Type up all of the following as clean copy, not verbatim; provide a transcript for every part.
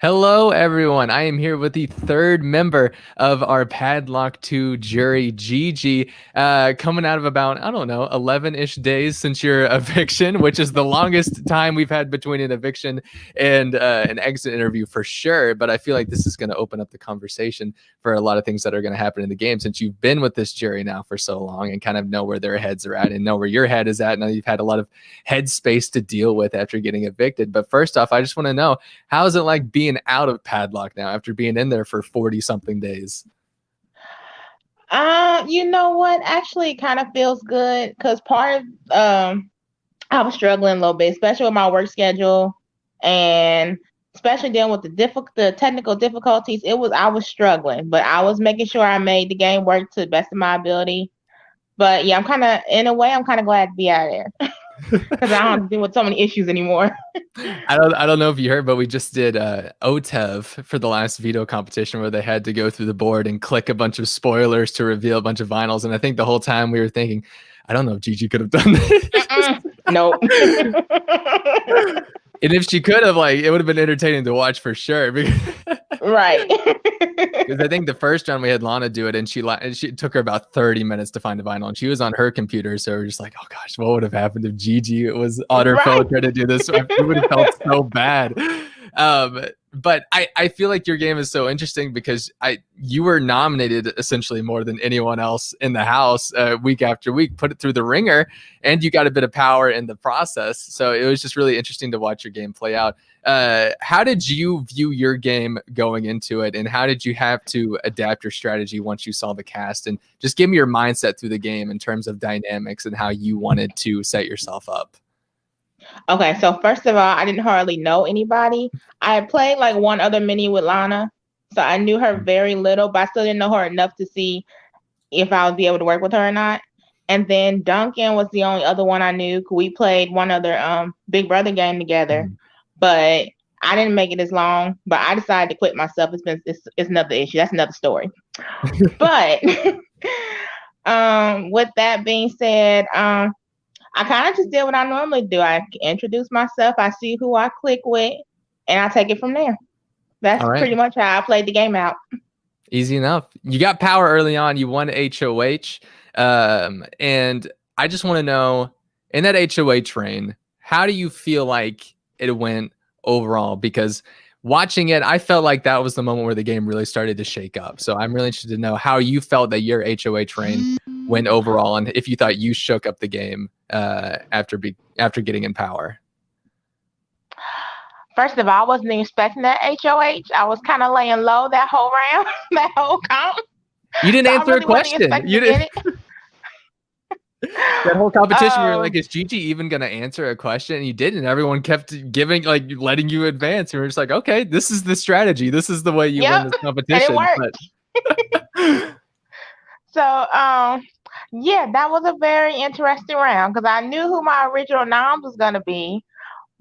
Hello, everyone. I am here with the third member of our Padlock 2 jury, Gigi, coming out of about, I don't know, 11-ish days since your eviction, which is the longest time we've had between an eviction and an exit interview for sure. But I feel like this is going to open up the conversation for a lot of things that are going to happen in the game since you've been with this jury now for so long and kind of know where their heads are at and know where your head is at. Now you've had a lot of head space to deal with after getting evicted. But first off, I just want to know, how is it like being out of Padlock now after being in there for 40 something days? You know what? Actually, it kind of feels good because part of I was struggling a little bit, especially with my work schedule and especially dealing with the technical difficulties. I was struggling, but I was making sure I made the game work to the best of my ability. But yeah, I'm kind of glad to be out of there because I don't have to deal with so many issues anymore. I don't know if you heard, but we just did OTEV for the last veto competition where they had to go through the board and click a bunch of spoilers to reveal a bunch of vinyls. And I think the whole time we were thinking, I don't know if Gigi could have done this. Nope. And if she could have, like, it would have been entertaining to watch for sure. Right. Because I think the first round we had Lana do it, and she took her about 30 minutes to find the vinyl, and she was on her computer. So we're just like, oh gosh, what would have happened if Gigi was on her phone trying to do this? It would have felt so bad. But I feel like your game is so interesting because you were nominated essentially more than anyone else in the house week after week, put it through the ringer, and you got a bit of power in the process. So it was just really interesting to watch your game play out. How did you view your game going into it, and how did you have to adapt your strategy once you saw the cast? And just give me your mindset through the game in terms of dynamics and how you wanted to set yourself up. Okay, so first of all, I didn't hardly know anybody. I had played like one other mini with Lana, so I knew her very little, but I still didn't know her enough to see if I would be able to work with her or not. And then Duncan was the only other one I knew. We played one other Big Brother game together, but I didn't make it as long. But I decided to quit myself. It's another issue. That's another story. But with that being said, I kind of just did what I normally do. I introduce myself, I see who I click with, and I take it from there. That's pretty much how I played the game out. Easy enough. You got power early on. You won HOH. And I just want to know, in that HOH reign, how do you feel like it went overall? Because watching it, I felt like that was the moment where the game really started to shake up. So I'm really interested to know how you felt that your HOH reign went overall, and if you thought you shook up the game after getting in power. First of all, I wasn't even expecting that HOH. I was kind of laying low that whole round, that whole comp. You didn't answer a question. You didn't. That whole competition, we were like, is Gigi even going to answer a question? And you didn't. Everyone kept giving, like, letting you advance. And we were just like, okay, this is the strategy. This is the way you win this competition. And it worked. So, yeah, that was a very interesting round because I knew who my original noms was going to be.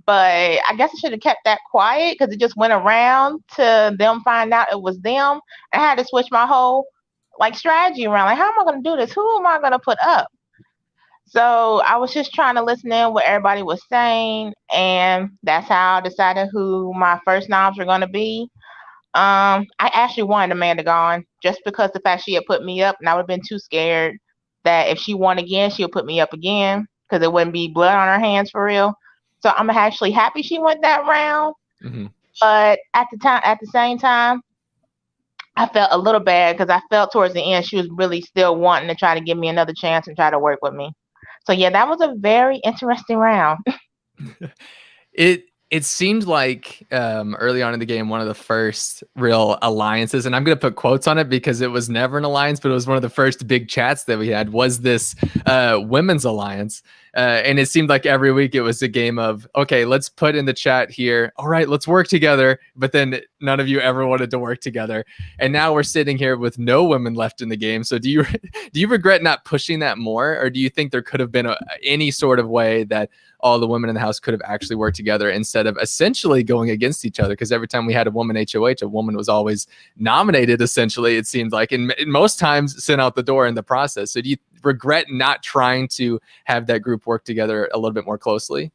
But I guess I should have kept that quiet because it just went around to them find out it was them. I had to switch my whole strategy around. Like, how am I going to do this? Who am I going to put up? So I was just trying to listen in what everybody was saying, and that's how I decided who my first noms were going to be. I actually wanted Amanda gone just because the fact she had put me up, and I would have been too scared that if she won again, she'll put me up again because it wouldn't be blood on her hands for real. So I'm actually happy she went that round. Mm-hmm. But at the same time, I felt a little bad because I felt towards the end she was really still wanting to try to give me another chance and try to work with me. So yeah, that was a very interesting round. It seemed like early on in the game, one of the first real alliances, and I'm going to put quotes on it because it was never an alliance, but it was one of the first big chats that we had, was this women's alliance. And it seemed like every week it was a game of, okay, let's put in the chat here, all right, let's work together. But then none of you ever wanted to work together. And now we're sitting here with no women left in the game. So do you regret not pushing that more? Or do you think there could have been any sort of way that all the women in the house could have actually worked together instead of essentially going against each other? Because every time we had a woman HOH, a woman was always nominated, essentially, it seemed like, and most times sent out the door in the process. So do you regret not trying to have that group work together a little bit more closely?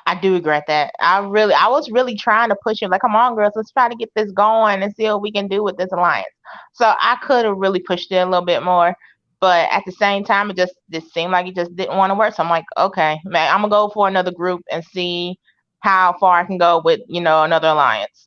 I do regret that. I was really trying to push him, like, come on, girls, let's try to get this going and see what we can do with this alliance. So I could have really pushed it a little bit more, but at the same time, it just seemed like it just didn't want to work. So I'm like, okay, man, I'm gonna go for another group and see how far I can go with another alliance.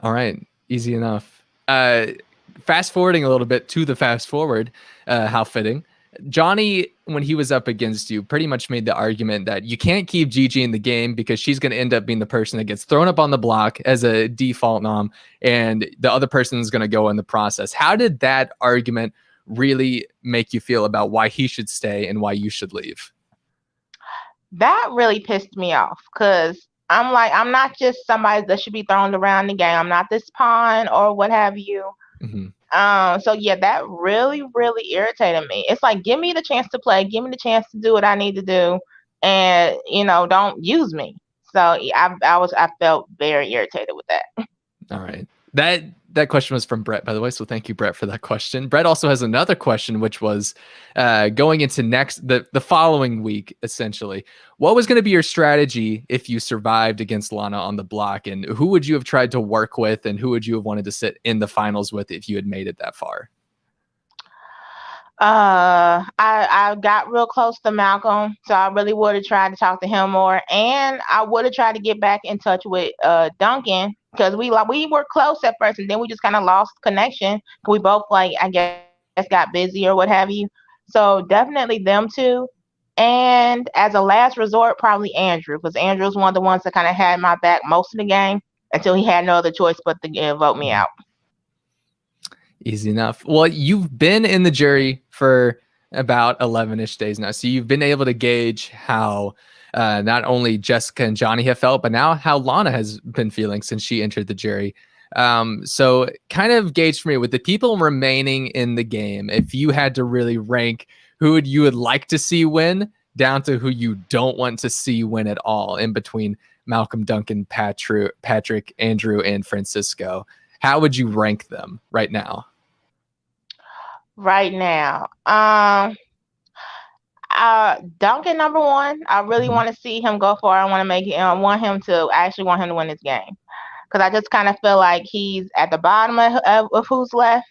All right, easy enough. Fast forwarding a little bit to the fast forward, how fitting. Johnny, when he was up against you, pretty much made the argument that you can't keep Gigi in the game because she's going to end up being the person that gets thrown up on the block as a default nom, and the other person is going to go in the process. How did that argument really make you feel about why he should stay and why you should leave? That really pissed me off because I'm like, I'm not just somebody that should be thrown around the game. I'm not this pawn or what have you. Mm-hmm. So yeah, that really, really irritated me. It's like, give me the chance to play, give me the chance to do what I need to do, and don't use me. So yeah, I felt very irritated with that. All right. That question was from Brett, by the way. So thank you, Brett, for that question. Brett also has another question, which was going into the following week, essentially. What was going to be your strategy if you survived against Lana on the block? And who would you have tried to work with? And who would you have wanted to sit in the finals with if you had made it that far? I got real close to Malcolm, so I really would have tried to talk to him more, and I would have tried to get back in touch with Duncan because we were close at first, and then we just kind of lost connection. We both, like, I guess, got busy or what have you. So definitely them two, and as a last resort, probably Andrew, because Andrew's one of the ones that kind of had my back most of the game until he had no other choice but to vote me out. Easy enough. Well, you've been in the jury for about 11-ish days now. So you've been able to gauge how not only Jessica and Johnny have felt, but now how Lana has been feeling since she entered the jury. So kind of gauge for me with the people remaining in the game, if you had to really rank who you would like to see win down to who you don't want to see win at all in between Malcolm, Duncan, Patrick, Andrew, and Francisco. How would you rank them right now? Right now, Duncan number one. I really want to see him go far. I want to make it. I actually want him to win this game because I just kind of feel like he's at the bottom of who's left.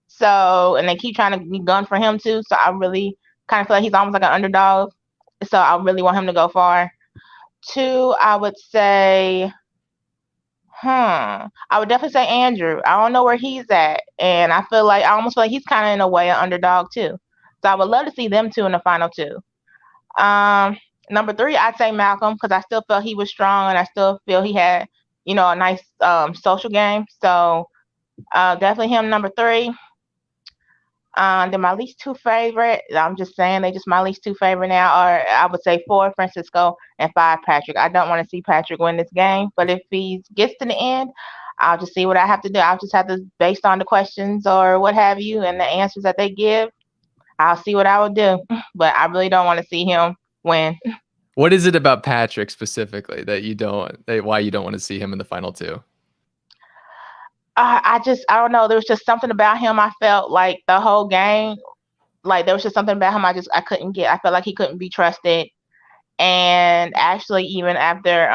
So, and they keep trying to be gun for him too. So I really kind of feel like he's almost like an underdog. So I really want him to go far. Two, I would say, I would definitely say Andrew. I don't know where he's at, and I almost feel like he's kind of in a way an underdog too. So I would love to see them two in the final two. Number three, I'd say Malcolm because I still felt he was strong, and I still feel he had, a nice social game. So definitely him, number three. Then my least two favorite, I'm just saying they just my least two favorite now are, I would say, 4, Francisco, and 5, Patrick. I don't want to see Patrick win this game, but if he gets to the end, I'll just see what I have to do. I'll just have to, based on the questions or what have you and the answers that they give, I'll see what I will do. But I really don't want to see him win. What is it about Patrick specifically that why you don't want to see him in the final two? I don't know. There was just something about him. I felt like the whole game, like there was just something about him I couldn't get. I felt like he couldn't be trusted. And actually, even after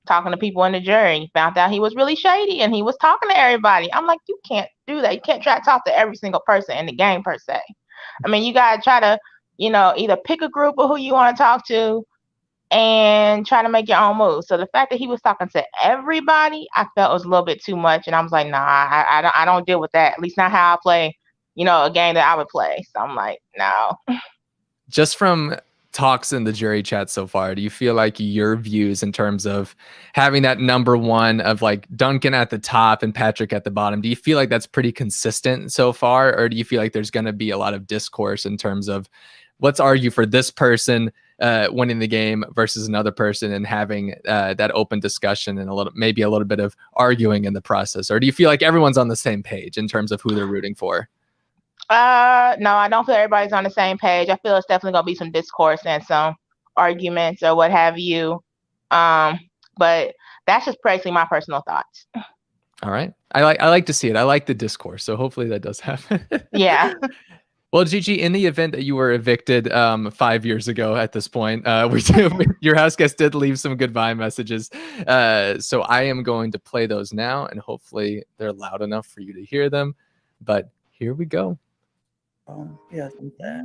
talking to people in the jury, found out he was really shady and he was talking to everybody. I'm like, you can't do that. You can't try to talk to every single person in the game per se. I mean, you gotta try to, either pick a group of who you want to talk to and try to make your own moves. So the fact that he was talking to everybody, I felt was a little bit too much, and I was like, nah, I don't deal with that. At least not how I play, a game that I would play. So I'm like, no. Just from talks in the jury chat so far, do you feel like your views in terms of having that number one of like Duncan at the top and Patrick at the bottom, do you feel like that's pretty consistent so far, or do you feel like there's going to be a lot of discourse in terms of let's argue for this person winning the game versus another person and having that open discussion and maybe a little bit of arguing in the process? Or do you feel like everyone's on the same page in terms of who they're rooting for? No, I don't feel everybody's on the same page. I feel it's definitely gonna be some discourse and some arguments or what have you. But that's just basically my personal thoughts. All right. I like to see it. I like the discourse. So hopefully that does happen. Yeah. Well, Gigi, in the event that you were evicted 5 years ago at this point, your house guest did leave some goodbye messages. So I am going to play those now, and hopefully they're loud enough for you to hear them. But here we go. Yes, I'm sad.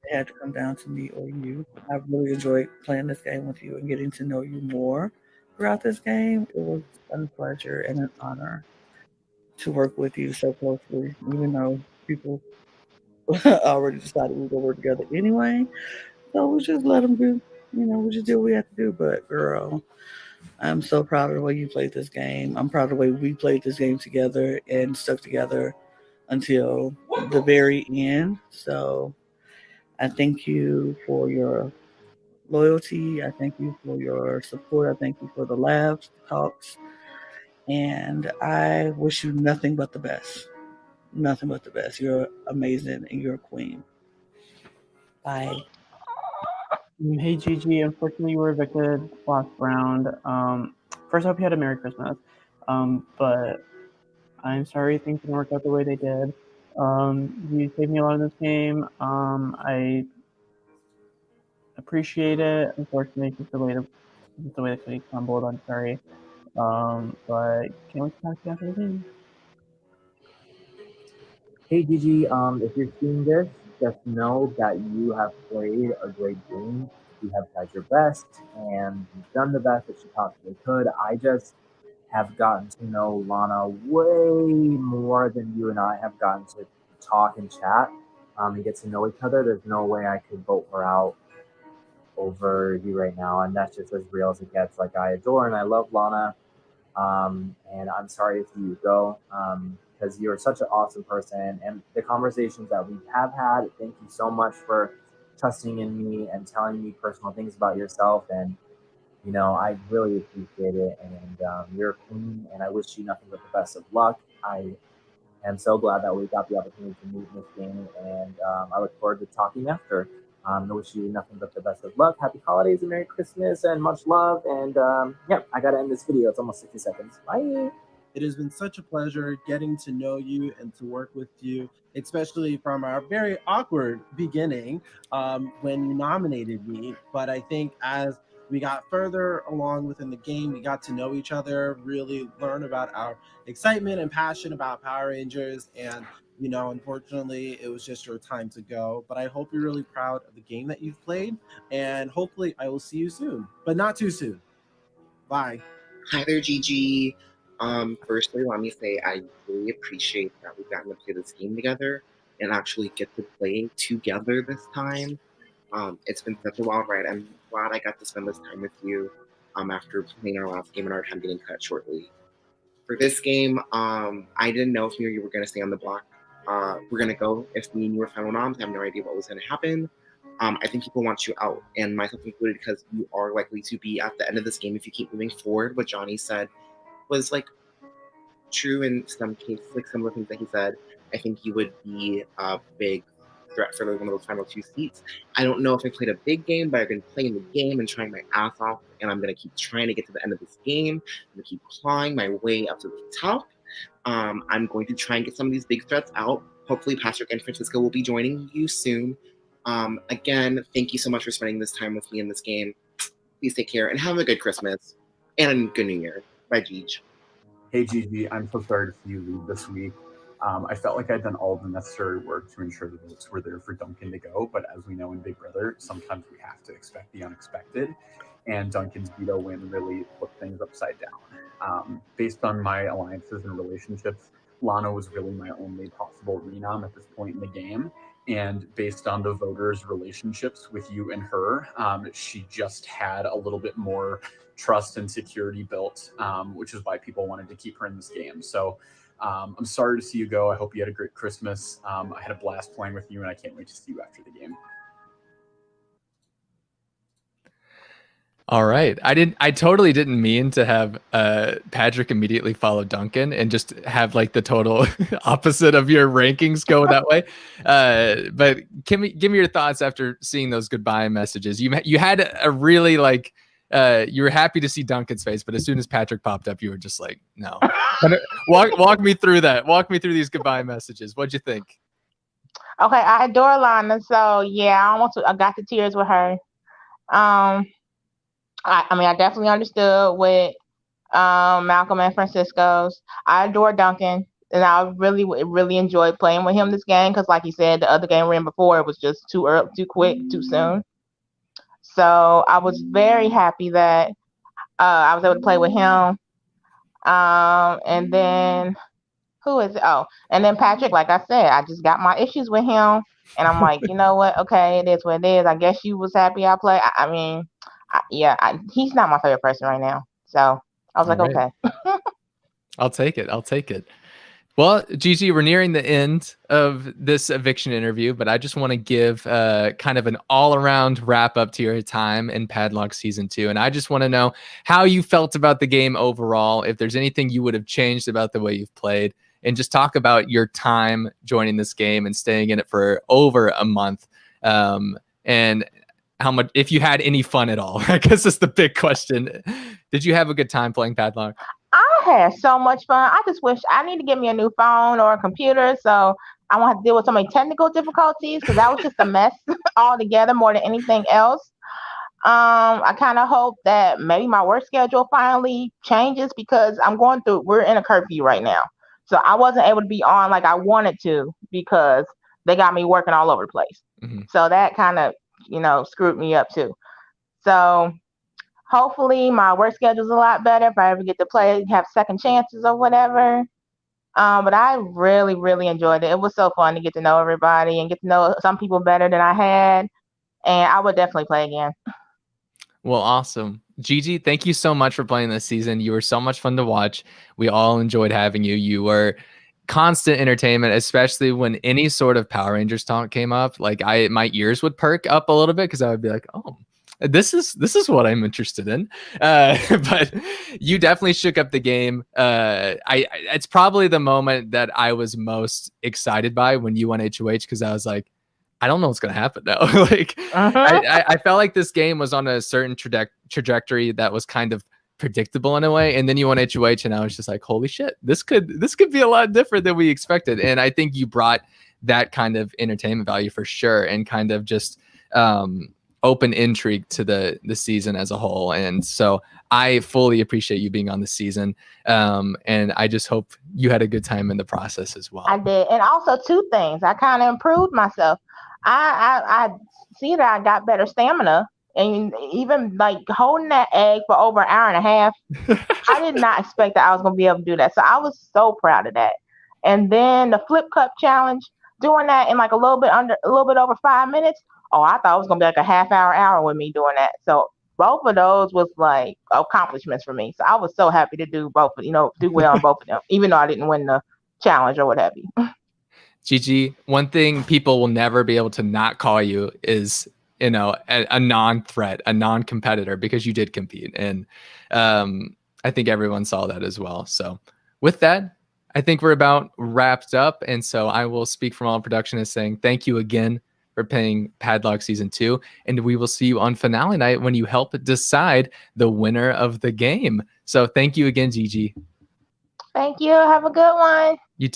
It had to come down to me or you. I really enjoyed playing this game with you and getting to know you more throughout this game. It was a pleasure and an honor to work with you so closely, even though people already decided we were going to work together anyway. So we just let them do, we just do what we have to do. But girl, I'm so proud of the way you played this game. I'm proud of the way we played this game together and stuck together until the very end. So I thank you for your loyalty. I thank you for your support. I thank you for the laughs, the talks. And I wish you nothing but the best. Nothing but the best. You're amazing and you're a queen. Bye. Hey Gigi, unfortunately you were evicted last round. First, I hope you had a Merry Christmas. But I'm sorry things didn't work out the way they did. You saved me a lot in this game. I appreciate it. Unfortunately, just the way the cookie crumbled. I'm sorry. But can't wait to talk to you after the game. Hey Gigi, if you're seeing this, just know that you have played a great game. You have tried your best, and you've done the best that you possibly could. I just have gotten to know Lana way more than you and I have gotten to talk and chat and get to know each other. There's no way I could vote her out over you right now, and that's just as real as it gets. Like, I adore and I love Lana, and I'm sorry to see you go. Because you're such an awesome person, and the conversations that we have had, thank you so much for trusting in me and telling me personal things about yourself. And, I really appreciate it. And you're a queen, and I wish you nothing but the best of luck. I am so glad that we got the opportunity to meet in this game, and I look forward to talking after. I wish you nothing but the best of luck. Happy holidays and Merry Christmas and much love. And yeah, I got to end this video. It's almost 60 seconds. Bye. It has been such a pleasure getting to know you and to work with you, especially from our very awkward beginning when you nominated me. But I think as we got further along within the game, we got to know each other, really learn about our excitement and passion about Power Rangers. And, unfortunately, it was just your time to go. But I hope you're really proud of the game that you've played. And hopefully I will see you soon, but not too soon. Bye. Hi there, Gigi. Firstly, let me say I really appreciate that we've gotten to play this game together and actually get to play together this time. It's been such a wild ride. I'm glad I got to spend this time with you after playing our last game and our time getting cut shortly. For this game, I didn't know if you were going to stay on the block. We're going to go if me and you were final noms. I have no idea what was going to happen. I think people want you out, and myself included, because you are likely to be at the end of this game if you keep moving forward. What Johnny said was true in some cases, some of the things that he said. I think you would be a big threat for one of those final 2 seats. I don't know if I played a big game, but I've been playing the game and trying my ass off, and I'm going to keep trying to get to the end of this game. I'm going to keep clawing my way up to the top. I'm going to try and get some of these big threats out. Hopefully Patrick and Francisco will be joining you soon. Again, thank you so much for spending this time with me in this game. Please take care and have a good Christmas and a good New Year. Bye, Gigi. Hey, Gigi, I'm so sorry to see you leave this week. I felt like I'd done all the necessary work to ensure the votes were there for Duncan to go, but as we know in Big Brother, sometimes we have to expect the unexpected, and Duncan's veto win really flipped things upside down. Based on my alliances and relationships, Lana was really my only possible renom at this point in the game. And based on the voters' relationships with you and her, she just had a little bit more trust and security built, which is why people wanted to keep her in this game. So I'm sorry to see you go. I hope you had a great Christmas. I had a blast playing with you, and I can't wait to see you after the game. All right. I totally didn't mean to have Patrick immediately follow Duncan and just have the total opposite of your rankings go that way. But give me your thoughts after seeing those goodbye messages. You had a really you were happy to see Duncan's face, but as soon as Patrick popped up, you were just like, no. Walk me through that. Walk me through these goodbye messages. What'd you think? Okay, I adore Lana, so yeah, I got to tears with her. Um, I mean, I definitely understood with Malcolm and Francisco's. I adore Duncan, and I really enjoyed playing with him this game because, like you said, the other game we ran before it was just too early, too quick, too soon. So I was very happy that I was able to play with him. And then who is it? Oh, and then Patrick, like I said, I just got my issues with him, and I'm like, you know what? Okay, it is what it is. I guess you was happy I played. I mean, he's not my favorite person right now. So I was like, All right. okay. I'll take it. I'll take it. Well, Gigi, we're nearing the end of this eviction interview, but I just want to give kind of an all-around wrap-up to your time in Padlock Season 2. And I just want to know how you felt about the game overall, if there's anything you would have changed about the way you've played, and just talk about your time joining this game and staying in it for over a month. And how much, if you had any fun at all. I guess that's the big question. Did you have a good time playing Padlock? I had so much fun. I just wish I need to get me a new phone or a computer so I won't have to deal with so many technical difficulties because that was just a mess altogether more than anything else. I kind of hope that maybe my work schedule finally changes because we're in a curfew right now. So I wasn't able to be on like I wanted to because they got me working all over the place. Mm-hmm. So that kind of, screwed me up too. So hopefully my work schedule's a lot better if I ever get to play, have second chances or whatever. But I really, really enjoyed it. It was so fun to get to know everybody and get to know some people better than I had. And I would definitely play again. Well, awesome. Gigi, thank you so much for playing this season. You were so much fun to watch. We all enjoyed having you. You were constant entertainment, especially when any sort of Power Rangers talk came up. Like my ears would perk up a little bit because I would be like, oh, this is what I'm interested in. But you definitely shook up the game. It's probably the moment that I was most excited by when you won HOH because I was like, I don't know what's gonna happen now. Like I felt like this game was on a certain trajectory that was kind of predictable in a way, and then you won HOH, and I was just like, holy shit, this could be a lot different than we expected. And I think you brought that kind of entertainment value for sure, and kind of just open intrigue to the season as a whole. And so I fully appreciate you being on the season, and I just hope you had a good time in the process as well. I did. And also two things, I kind of improved myself. I see that I got better stamina, and even like holding that egg for over an hour and a half, I did not expect that I was going to be able to do that. So I was so proud of that. And then the flip cup challenge, doing that in like a little bit over 5 minutes. Oh, I thought it was going to be like a half hour with me doing that. So both of those was like accomplishments for me. So I was so happy to do both, do well on both of them, even though I didn't win the challenge or what have you. Gigi, one thing people will never be able to not call you is, a non-threat, a non-competitor, because you did compete. And I think everyone saw that as well. So with that, I think we're about wrapped up. And so I will speak from all production as saying thank you again for playing Padlock Season 2. And we will see you on finale night when you help decide the winner of the game. So thank you again, Gigi. Thank you. Have a good one. You too.